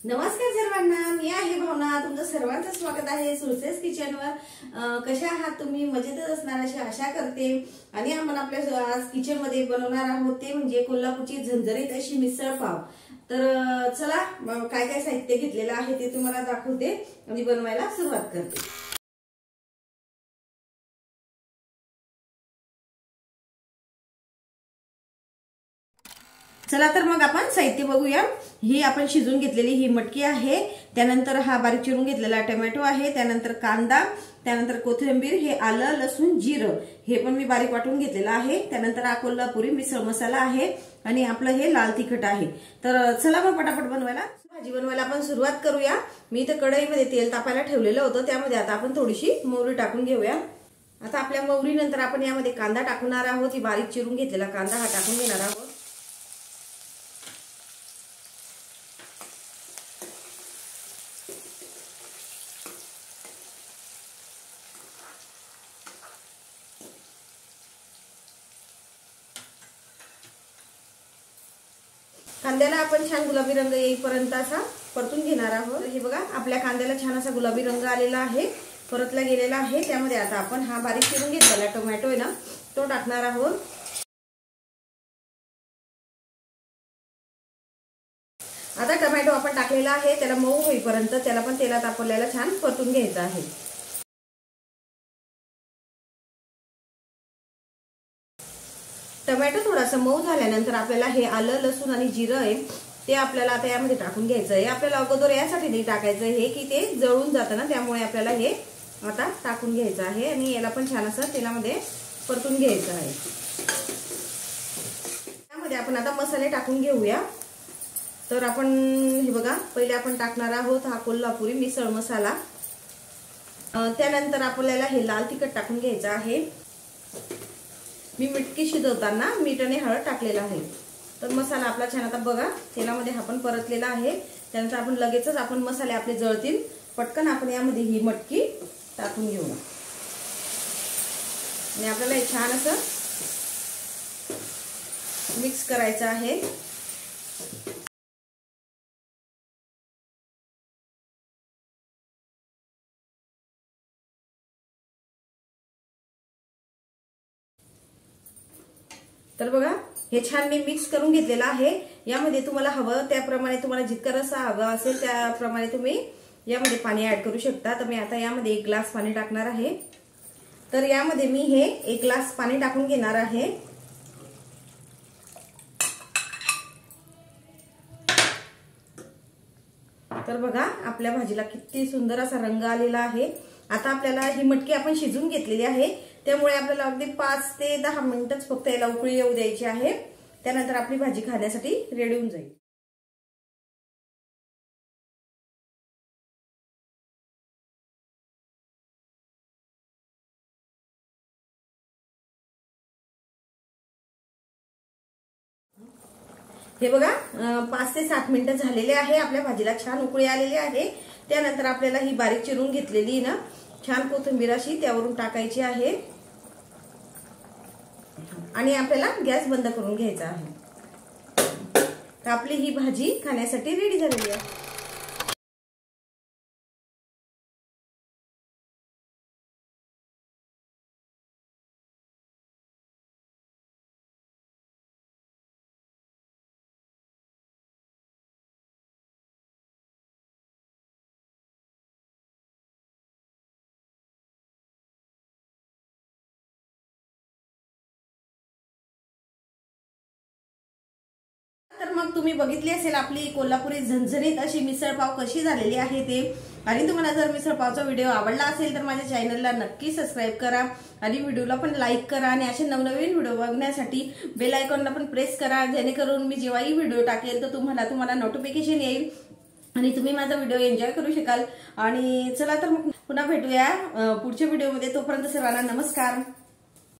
नमस्कार सर्वांना, मी आहे भावना. तुमचं सर्वांचं स्वागत आहे सुरसेस किचनवर. कशा आहात तुम्ही? मजेतच असणार अशी आशा करते. आणि आपण आपल्या आज किचन मध्ये बनवणार आहोत ते म्हणजे कोल्हापूरची झणझणीत अशी मिसळ पाव. तर चला काय काय साहित्य घेतलेलं आहे ते तुम्हाला दाखवते आणि बनवायला सुरुवात करते. चला तर मग आपण साहित्य बघूया. ही आपण शिजून घेतलेली ही मटकी आहे, त्यानंतर हा बारीक चिरून घेतलेला टोमॅटो आहे, त्यानंतर कांदा, त्यानंतर कोथिंबीर, हे आलं लसूण जिरं हे पण मी बारीक वाटून घेतलेलं आहे, त्यानंतर हा कोल्हापुरी मिसळ मसाला आहे आणि आपलं हे लाल तिखट आहे. तर चला मग पटापट बनवायला भाजी बनवायला आपण सुरुवात करूया. मी तर कढईमध्ये तेल तापायला ठेवलेलं होतं, त्यामध्ये आता आपण थोडीशी मोहरी टाकून घेऊया. आता आपल्या मोहरी नंतर आपण यामध्ये कांदा टाकणार आहोत. ही बारीक चिरून घेतलेला कांदा हा टाकून घेणार आहोत. कांद्याला आपण छान गुलाबी रंग येईपर्यंत असा परतून घेणार आहोत. हे बघा आपल्या कांद्याला छान असा गुलाबी रंग आलेला आहे, परतला गेलेला आहे. त्यामध्ये आता आपण हा बारीक चिरून घेतलेला टोमॅटो आहे ना तो टाकणार आहोत. आता टोमॅटो आपण टाकलेला आहे, त्याला मऊ होईपर्यंत त्याला पण तेलात आपल्याला छान परतून घ्यायचं आहे. टोमॅटो थोडासा मऊ झाल्यानंतर आपल्याला हे आलं लसूण आणि जिरं आहे ते आपल्याला आता यामध्ये टाकून घ्यायचं आहे. आपल्याला अगोदर यासाठी नाही टाकायचं हे की ते जळून जातं ना, त्यामुळे आपल्याला हे आता टाकून घ्यायचं आहे आणि याला पण छान असं तेलामध्ये परतून घ्यायचं आहे. त्यामध्ये आपण आता मसाले टाकून घेऊया. तर आपण हे बघा पहिले आपण टाकणार आहोत हा कोल्हापुरी मिसळ मसाला, त्यानंतर आपल्याला हे लाल तिखट टाकून घ्यायचं आहे. मी मटकी शिजवताना मीठ आणि हळद टाकलेला आहे. तर मसाला आपला छान आता बघा तेलामध्ये आपण परतलेला आहे. त्यानंतर आपण लगेचच आपण मसाले आपले जळतील पटकन आपण यामध्ये ही मटकी टाकून घेऊ आणि आपल्याला हे छान असं मिक्स करायचं आहे. तर बघा हे छान मी मिक्स करून घेतलेलं आहे. यामध्ये तुम्हाला हवं त्याप्रमाणे तुम्हाला जितका रस्सा हवा असेल त्याप्रमाणे तुम्ही यामध्ये पाणी ऍड करू शकता. तर मी आता यामध्ये 1 ग्लास पाणी टाकणार आहे. तर यामध्ये मी हे 1 ग्लास पाणी टाकून घेणार आहे. तर बघा आपल्या भाजीला किती सुंदर असा रंग आलेला आहे. आता आपल्याला ही मटकी आपण शिजून घेतलेली आहे, त्यामुळे आपल्याला अगदी 5 ते 10 मिनिटच फक्त याला उकळी येऊ द्यायची आहे. त्यानंतर आपली भाजी खाण्यासाठी रेडी होऊन जाईल. हे बघा 5 ते 7 मिनिटं झालेले आहे. आपल्या भाजीला छान उकळी आलेली आहे. त्यानंतर आपल्याला ही बारीक चिरून घेतलेली ना छान कोथिंबीर अशी त्यावरून टाकायची आहे आणि आपल्याला गॅस बंद करून घ्यायचा आहे. तर आपली ही भाजी खाण्यासाठी रेडी झालेली आहे. तर मग तुम्ही बघितली असेल आपली कोल्हापुरी झणझणीत अशी मिसळ पाव कशी झालेली आहे ते. आणि तुम्हाला जर मिसळ पावचा व्हिडिओ आवडला असेल तर माझ्या चॅनलला नक्की सबस्क्राईब करा आणि व्हिडिओला पण लाईक करा आणि असे नवनवीन व्हिडिओ बघण्यासाठी बेल आयकॉनला पण प्रेस करा, जेणेकरून मी जेव्हाही व्हिडिओ टाकेल तर तुम्हाला नोटिफिकेशन येईल आणि तुम्ही माझा व्हिडिओ एन्जॉय करू शकाल. आणि चला तर मग पुन्हा भेटूया पुढच्या व्हिडिओमध्ये. तोपर्यंत सर्वांना नमस्कार.